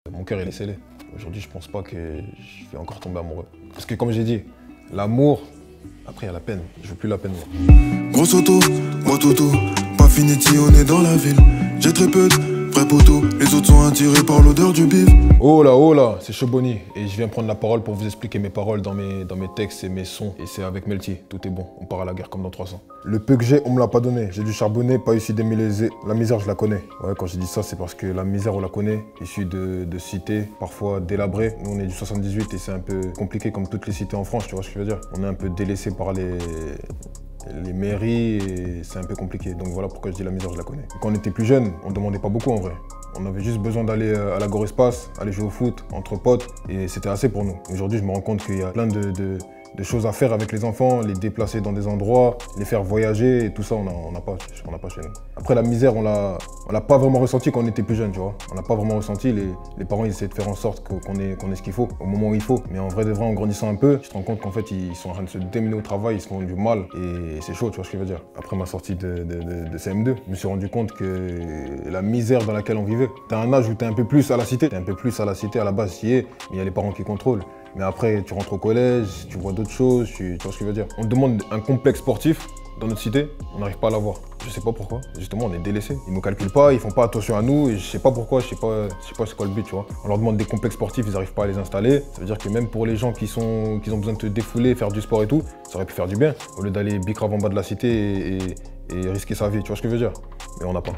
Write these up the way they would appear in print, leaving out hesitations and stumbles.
Mon cœur il est scellé. Aujourd'hui je pense pas que je vais encore tomber amoureux. Parce que comme j'ai dit, l'amour, après il y a la peine. Je veux plus la peine moi. Grosse auto, moi Toto, pas Finetti, on est dans la ville. J'ai très peu de vrais poteaux, les autres sont attirés par l'odeur du bif. Oh là, c'est Cheboni. Et je viens prendre la parole pour vous expliquer mes paroles dans mes textes et mes sons. Et c'est avec Melty, tout est bon. On part à la guerre comme dans 300. Le peu que j'ai, on me l'a pas donné. J'ai dû charbonner, pas issu d'aimer les... La misère, je la connais. Ouais, quand j'ai dit ça, c'est parce que la misère, on la connaît. Issue de cités, parfois délabrées. Nous, on est du 78 et c'est un peu compliqué comme toutes les cités en France, tu vois ce que je veux dire. On est un peu délaissé par les mairies et c'est un peu compliqué. Donc voilà pourquoi je dis la misère, je la connais. Quand on était plus jeune, on demandait pas beaucoup en vrai. On avait juste besoin d'aller à l'Agor-Espace, aller jouer au foot entre potes et c'était assez pour nous. Aujourd'hui, je me rends compte qu'il y a plein de choses à faire avec les enfants, les déplacer dans des endroits, les faire voyager et tout ça, on n'a pas chez nous. Après, la misère, on l'a pas vraiment ressenti quand on était plus jeune, tu vois. On n'a pas vraiment ressenti, les parents ils essaient de faire en sorte qu'on ait ce qu'il faut au moment où il faut. Mais en vrai de vrai, en grandissant un peu, tu te rends compte qu'en fait, ils sont en train de se démener au travail, ils se font du mal et c'est chaud, tu vois ce que je veux dire. Après ma sortie de CM2, je me suis rendu compte que la misère dans laquelle on vivait, t'as un âge où t'es un peu plus à la cité. T'es un peu plus à la cité, à la base, tu y es, mais il y a les parents qui contrôlent. Mais après, tu rentres au collège, tu vois d'autres choses, tu vois ce que je veux dire. On demande un complexe sportif dans notre cité, on n'arrive pas à l'avoir. Je sais pas pourquoi. Justement, on est délaissés. Ils nous calculent pas, ils font pas attention à nous et je sais pas pourquoi, je sais pas c'est quoi le but, tu vois. On leur demande des complexes sportifs, ils n'arrivent pas à les installer. Ça veut dire que même pour les gens qui ont besoin de te défouler, faire du sport et tout, ça aurait pu faire du bien. Au lieu d'aller bicrave en bas de la cité et risquer sa vie, tu vois ce que je veux dire. Mais on n'a pas.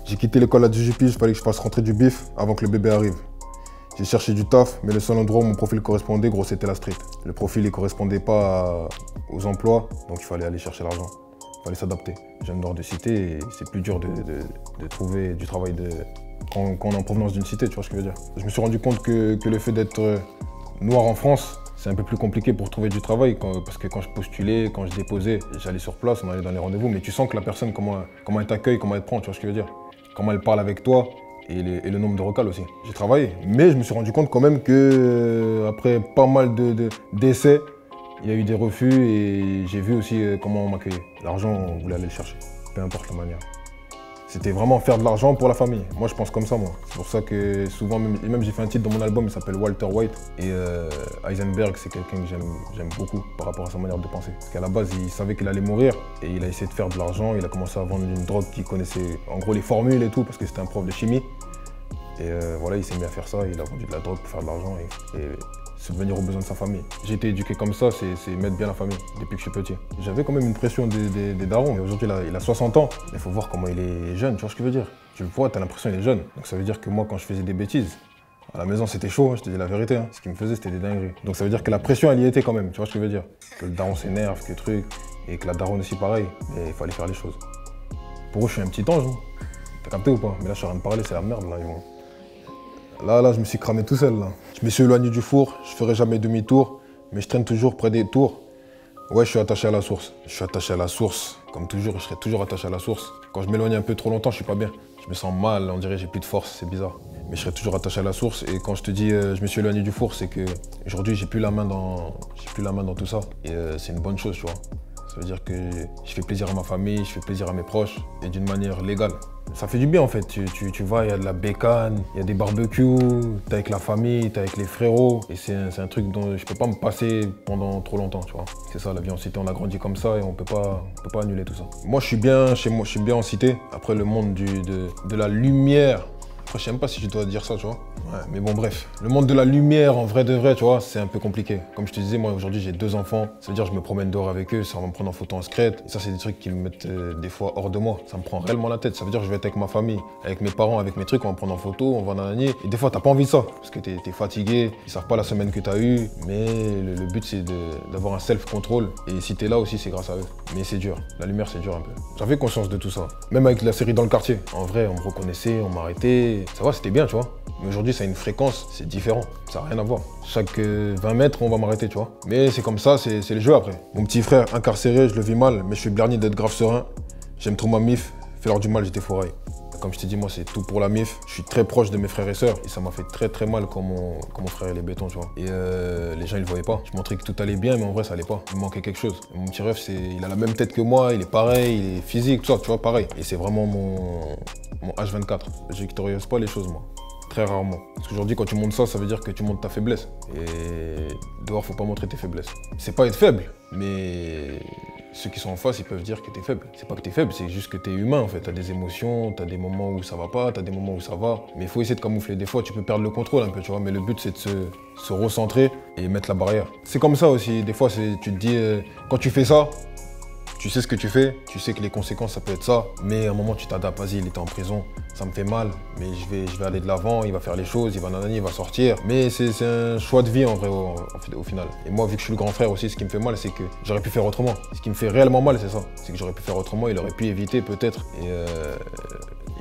J'ai quitté l'école à 18 piges, il fallait que je fasse rentrer du bif avant que le bébé arrive. J'ai cherché du taf, mais le seul endroit où mon profil correspondait, gros, c'était la street. Le profil, il correspondait pas aux emplois, donc il fallait aller chercher l'argent. Il fallait s'adapter. Jeune nord de cité, et c'est plus dur de trouver du travail quand on est en provenance d'une cité, tu vois ce que je veux dire. Je me suis rendu compte que le fait d'être noir en France, c'est un peu plus compliqué pour trouver du travail, parce que quand je postulais, quand je déposais, j'allais sur place, on allait dans les rendez-vous, mais tu sens que la personne, comment elle t'accueille, comment elle te prend, tu vois ce que je veux dire. Comment elle parle avec toi. Et le nombre de recals aussi. J'ai travaillé, mais je me suis rendu compte quand même que après pas mal d'essais, il y a eu des refus et j'ai vu aussi comment on m'accueillait. L'argent, on voulait aller le chercher, peu importe la manière. C'était vraiment faire de l'argent pour la famille. Moi, je pense comme ça, moi. C'est pour ça que souvent, même j'ai fait un titre dans mon album, il s'appelle Walter White. Et Heisenberg, c'est quelqu'un que j'aime beaucoup par rapport à sa manière de penser. Parce qu'à la base, il savait qu'il allait mourir et il a essayé de faire de l'argent. Il a commencé à vendre une drogue qu'il connaissait, en gros, les formules et tout, parce que c'était un prof de chimie. Et voilà, il s'est mis à faire ça. Il a vendu de la drogue pour faire de l'argent et subvenir aux besoins de sa famille. J'ai été éduqué comme ça, c'est mettre bien la famille, depuis que je suis petit. J'avais quand même une pression des darons, mais aujourd'hui il a 60 ans. Il faut voir comment il est jeune, tu vois ce que je veux dire. Tu le vois, t'as l'impression qu'il est jeune. Donc ça veut dire que moi, quand je faisais des bêtises, à la maison c'était chaud, hein, je te dis la vérité. Hein. Ce qu'il me faisait, c'était des dingueries. Donc ça veut dire que la pression, elle y était quand même, tu vois ce que je veux dire. Que le daron s'énerve, que truc, et que la daronne aussi pareil. Mais il fallait faire les choses. Pour eux, je suis un petit ange. Hein. T'as capté ou pas? Mais là, je suis en train de parler, c'est la merde là. Là, je me suis cramé tout seul, là. Je me suis éloigné du four, je ferai jamais demi-tour, mais je traîne toujours près des tours. Ouais, je suis attaché à la source. Je suis attaché à la source, comme toujours, je serai toujours attaché à la source. Quand je m'éloigne un peu trop longtemps, je suis pas bien. Je me sens mal, on dirait que j'ai plus de force, c'est bizarre. Mais je serai toujours attaché à la source, et quand je te dis je me suis éloigné du four, c'est que aujourd'hui, j'ai plus la main dans tout ça. Et c'est une bonne chose, tu vois. Ça veut dire que je fais plaisir à ma famille, je fais plaisir à mes proches, et d'une manière légale. Ça fait du bien en fait, tu vois, il y a de la bécane, il y a des barbecues, t'es avec la famille, t'es avec les frérots. Et c'est un truc dont je peux pas me passer pendant trop longtemps, tu vois. C'est ça, la vie en cité, on a grandi comme ça et on peut pas annuler tout ça. Moi je suis bien chez moi, je suis bien en cité. Après le monde de la lumière, après je sais même pas si je dois dire ça, tu vois. Ouais, mais bon bref, le monde de la lumière en vrai de vrai, tu vois, c'est un peu compliqué. Comme je te disais, moi aujourd'hui j'ai 2 enfants, ça veut dire que je me promène dehors avec eux, ça va me prendre en photo en secret. Et ça c'est des trucs qui me mettent des fois hors de moi. Ça me prend réellement la tête, ça veut dire que je vais être avec ma famille, avec mes parents, avec mes trucs, on va me prendre en photo, on va nanani. Et des fois t'as pas envie de ça, parce que t'es fatigué, ils savent pas la semaine que t'as eue. Mais le but c'est d'avoir un self-control. Et si t'es là aussi c'est grâce à eux. Mais c'est dur, la lumière c'est dur un peu. J'avais conscience de tout ça, même avec la série Dans le quartier. En vrai on me reconnaissait, on m'arrêtait, ça va, c'était bien, tu vois. Mais aujourd'hui, ça a une fréquence, c'est différent, ça n'a rien à voir. Chaque 20 mètres, on va m'arrêter, tu vois. Mais c'est comme ça, c'est le jeu après. Mon petit frère, incarcéré, je le vis mal, mais je suis blerni d'être grave serein. J'aime trop ma mif, fais-leur du mal, j'étais fourraille. Comme je t'ai dit, moi, c'est tout pour la mif. Je suis très proche de mes frères et sœurs, et ça m'a fait très mal quand mon frère il est béton, tu vois. Et les gens, ils le voyaient pas. Je montrais que tout allait bien, mais en vrai, ça allait pas. Il me manquait quelque chose. Mon petit ref, il a la même tête que moi, il est pareil, il est physique, tout ça, tu vois, pareil. Et c'est vraiment mon H24. J'extériorise pas les choses, moi. Très rarement. Parce qu'aujourd'hui, quand tu montres ça, ça veut dire que tu montres ta faiblesse. Et dehors, faut pas montrer tes faiblesses. C'est pas être faible, mais ceux qui sont en face, ils peuvent dire que t'es faible. C'est pas que t'es faible, c'est juste que t'es humain en fait. T'as des émotions, t'as des moments où ça va pas, t'as des moments où ça va. Mais il faut essayer de camoufler. Des fois, tu peux perdre le contrôle un peu, tu vois. Mais le but, c'est de se recentrer et mettre la barrière. C'est comme ça aussi. Des fois, tu te dis, quand tu fais ça, tu sais ce que tu fais, tu sais que les conséquences, ça peut être ça. Mais à un moment, tu t'adaptes. Vas-y, il était en prison, ça me fait mal, mais je vais aller de l'avant, il va faire les choses, il va sortir. Mais c'est un choix de vie en vrai, au final. Et moi, vu que je suis le grand frère aussi, ce qui me fait mal, c'est que j'aurais pu faire autrement. Ce qui me fait réellement mal, c'est ça. C'est que j'aurais pu faire autrement, il aurait pu éviter peut-être. Et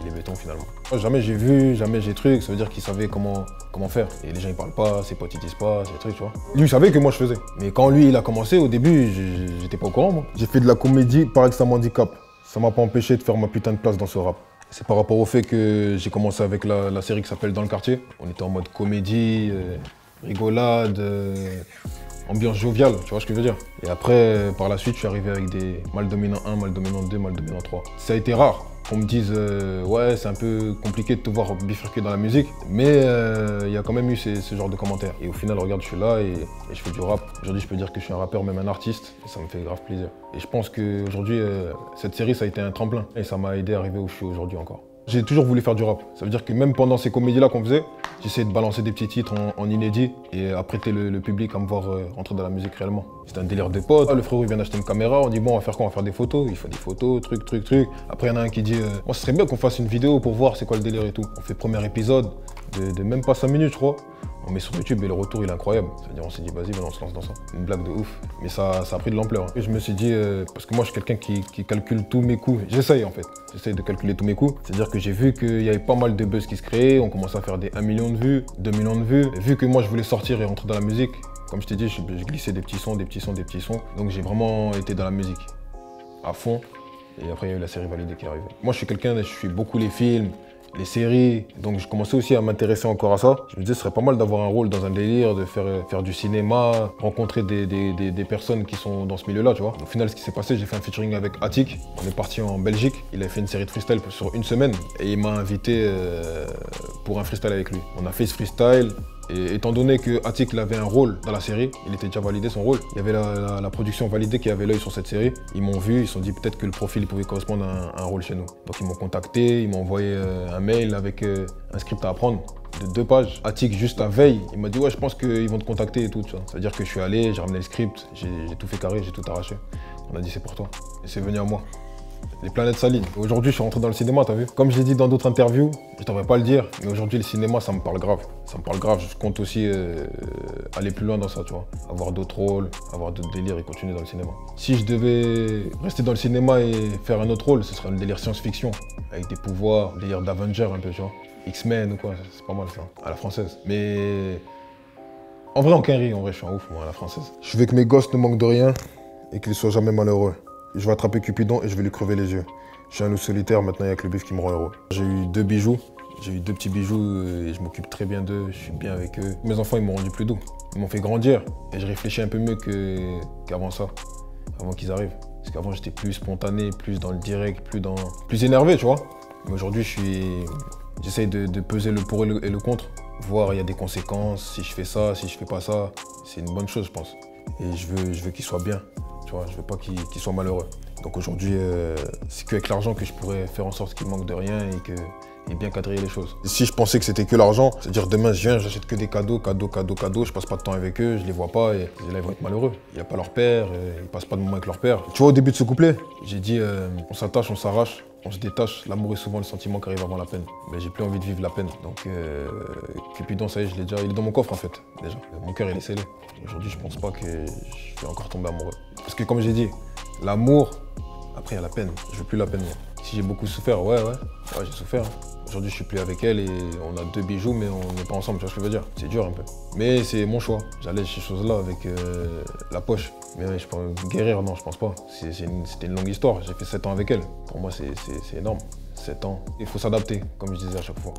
il est béton finalement. Moi, jamais j'ai vu, jamais j'ai truc, ça veut dire qu'il savait comment faire. Et les gens ils parlent pas, ses potes ils disent pas, ces trucs, tu vois. Lui il savait que moi je faisais. Mais quand lui il a commencé, au début, j'étais pas au courant moi. J'ai fait de la comédie par que ça m'handicape. Ça m'a pas empêché de faire ma putain de place dans ce rap. C'est par rapport au fait que j'ai commencé avec la série qui s'appelle Dans le quartier. On était en mode comédie, rigolade, ambiance joviale, tu vois ce que je veux dire. Et après, par la suite, je suis arrivé avec des mal dominant 1, mal dominant 2, mal dominant 3. Ça a été rare qu'on me dise ouais, c'est un peu compliqué de te voir bifurquer dans la musique, mais il y a quand même eu ce genre de commentaires. Et au final, regarde, je suis là et je fais du rap. Aujourd'hui, je peux dire que je suis un rappeur, même un artiste, et ça me fait grave plaisir. Et je pense qu'aujourd'hui, cette série, ça a été un tremplin, et ça m'a aidé à arriver où je suis aujourd'hui encore. J'ai toujours voulu faire du rap. Ça veut dire que même pendant ces comédies-là qu'on faisait, j'essayais de balancer des petits titres en inédit et apprêter le public à me voir rentrer dans la musique réellement. C'était un délire de potes. Le frérot il vient d'acheter une caméra, on dit bon on va faire quoi? On va faire des photos. Il fait des photos, truc. Après il y en a un qui dit bon, ce serait bien qu'on fasse une vidéo pour voir c'est quoi le délire et tout. On fait premier épisode de même pas 5 minutes je crois. On met sur YouTube et le retour il est incroyable. C'est-à-dire on s'est dit vas-y, on se lance dans ça. Une blague de ouf. Mais ça a pris de l'ampleur. Et je me suis dit, parce que moi je suis quelqu'un qui calcule tous mes coups. J'essaye en fait. J'essaye de calculer tous mes coups. C'est-à-dire que j'ai vu qu'il y avait pas mal de buzz qui se créaient. On commençait à faire des 1 million de vues, 2 millions de vues. Et vu que moi je voulais sortir et rentrer dans la musique, comme je t'ai dit, je glissais des petits sons. Donc j'ai vraiment été dans la musique à fond. Et après il y a eu la série Validé qui est arrivée. Moi je suis quelqu'un, je suis beaucoup les films, les séries, donc je commençais aussi à m'intéresser encore à ça. Je me disais ce serait pas mal d'avoir un rôle dans un délire, de faire du cinéma, rencontrer des personnes qui sont dans ce milieu-là, tu vois. Au final, ce qui s'est passé, j'ai fait un featuring avec Attic. On est parti en Belgique. Il avait fait une série de freestyle sur une semaine et il m'a invité pour un freestyle avec lui. On a fait ce freestyle. Et étant donné que Attic avait un rôle dans la série, il était déjà validé son rôle. Il y avait la production validée qui avait l'œil sur cette série. Ils m'ont vu, ils se sont dit peut-être que le profil pouvait correspondre à un rôle chez nous. Donc ils m'ont contacté, ils m'ont envoyé un mail avec un script à apprendre de 2 pages. Attic, juste la veille, il m'a dit ouais, je pense qu'ils vont te contacter et tout. C'est-à-dire que je suis allé, j'ai ramené le script, j'ai tout fait carré, j'ai tout arraché. On a dit c'est pour toi. Et c'est venu à moi. Les planètes s'alignent. Aujourd'hui, je suis rentré dans le cinéma, t'as vu? Comme j'ai dit dans d'autres interviews, je devrais pas le dire, mais aujourd'hui, le cinéma, ça me parle grave. Ça me parle grave. Je compte aussi aller plus loin dans ça, tu vois. Avoir d'autres rôles, avoir d'autres délires et continuer dans le cinéma. Si je devais rester dans le cinéma et faire un autre rôle, ce serait un délire science-fiction, avec des pouvoirs, un délire d'Avenger un peu, tu vois. X-Men ou quoi, c'est pas mal ça, à la française. Mais en vrai, en quinri, en vrai, je suis un ouf, moi, à la française. Je veux que mes gosses ne manquent de rien et qu'ils soient jamais malheureux. Je vais attraper Cupidon et je vais lui crever les yeux. Je suis un loup solitaire, maintenant il n'y a que le bif qui me rend heureux. J'ai eu 2 bijoux, j'ai eu 2 petits bijoux et je m'occupe très bien d'eux, je suis bien avec eux. Mes enfants ils m'ont rendu plus doux, ils m'ont fait grandir et je réfléchis un peu mieux qu'avant ça, avant qu'ils arrivent. Parce qu'avant j'étais plus spontané, plus dans le direct, plus énervé, tu vois. Mais aujourd'hui j'essaye de peser le pour et le contre, voir il y a des conséquences, si je fais ça, si je fais pas ça. C'est une bonne chose je pense. Et je veux qu'ils soient bien. Tu vois, je veux pas qu'ils soient malheureux. Donc aujourd'hui, c'est qu'avec l'argent que je pourrais faire en sorte qu'il manque de rien et bien cadrer les choses. Si je pensais que c'était que l'argent, c'est-à-dire demain je viens, j'achète que des cadeaux, je passe pas de temps avec eux, je les vois pas et là ils vont être malheureux. Il n'y a pas leur père, ils passent pas de moment avec leur père. Tu vois, au début de ce couplet, j'ai dit on s'attache, on s'arrache, on se détache, l'amour est souvent le sentiment qui arrive avant la peine. Mais j'ai plus envie de vivre la peine. Donc Cupidon, ça y est, il est dans mon coffre en fait, déjà. Mon cœur il est scellé. Aujourd'hui, je pense pas que je vais encore tomber amoureux. Parce que comme j'ai dit, l'amour, après il y a la peine. Je veux plus la peine moi. Si j'ai beaucoup souffert, ouais, j'ai souffert. Aujourd'hui, je suis plus avec elle et on a 2 bijoux, mais on n'est pas ensemble, tu vois ce que je veux dire. C'est dur un peu. Mais c'est mon choix. J'allais ces choses-là avec la poche. Mais ouais, je pense guérir, non, je pense pas. C'était une longue histoire. J'ai fait 7 ans avec elle. Pour moi, c'est énorme. 7 ans. Il faut s'adapter, comme je disais à chaque fois.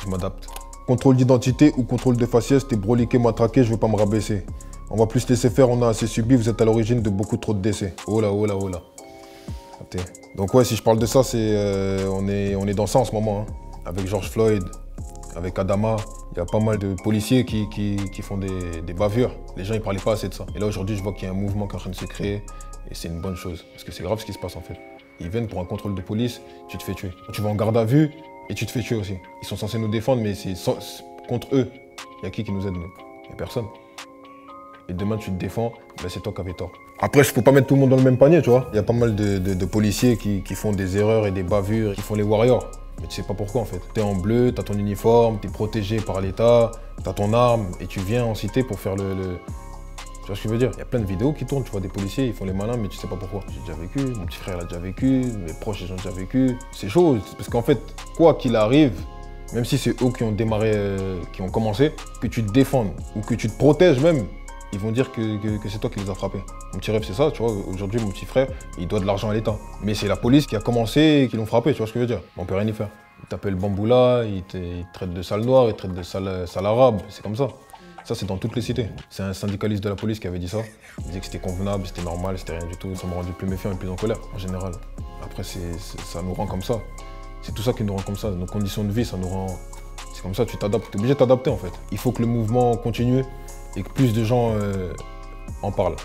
Je m'adapte. Contrôle d'identité ou contrôle de faciès, t'es broliqué, matraqué, je veux pas me rabaisser. On va plus laisser faire, on a assez subi, vous êtes à l'origine de beaucoup trop de décès. Oh là. Donc ouais, si je parle de ça, c'est on est dans ça en ce moment, hein. Avec George Floyd, avec Adama, il y a pas mal de policiers qui font des bavures. Les gens, ils parlaient pas assez de ça. Et là, aujourd'hui, je vois qu'il y a un mouvement qui est en train de se créer. Et c'est une bonne chose. Parce que c'est grave ce qui se passe, en fait. Ils viennent pour un contrôle de police, tu te fais tuer. Tu vas en garde à vue et tu te fais tuer aussi. Ils sont censés nous défendre, mais c'est contre eux. Il y a qui nous aide, nous? Il n'y a personne. Et demain, tu te défends, ben c'est toi qui avais tort. Après, il ne faut pas mettre tout le monde dans le même panier, tu vois. Il y a pas mal de policiers qui font des erreurs et des bavures, qui font les warriors. Mais tu sais pas pourquoi, en fait. T'es en bleu, t'as ton uniforme, t'es protégé par l'État, t'as ton arme, et tu viens en cité pour faire le... Tu vois ce que je veux dire? Il y a plein de vidéos qui tournent, tu vois, des policiers, ils font les malins, mais tu sais pas pourquoi. J'ai déjà vécu, mon petit frère l'a déjà vécu, mes proches ils ont déjà vécu. C'est chaud, parce qu'en fait, quoi qu'il arrive, même si c'est eux qui ont démarré, qui ont commencé, que tu te défendes ou que tu te protèges même, ils vont dire que c'est toi qui les as frappés. Mon petit rêve, c'est ça, tu vois. Aujourd'hui, mon petit frère, il doit de l'argent à l'État. Mais c'est la police qui a commencé et qui l'ont frappé, tu vois ce que je veux dire. On peut rien y faire. Il t'appelle Bamboula, il te traite de sale noir, il te traite de sale arabe, c'est comme ça. Ça, c'est dans toutes les cités. C'est un syndicaliste de la police qui avait dit ça. Il disait que c'était convenable, c'était normal, c'était rien du tout. Ça m'a rendu plus méfiant et plus en colère, en général. Après, ça nous rend comme ça. C'est tout ça qui nous rend comme ça. Nos conditions de vie, ça nous rend... C'est comme ça, tu t'adaptes. T'es obligé de t'adapter, en fait. Il faut que le mouvement continue et que plus de gens en parlent.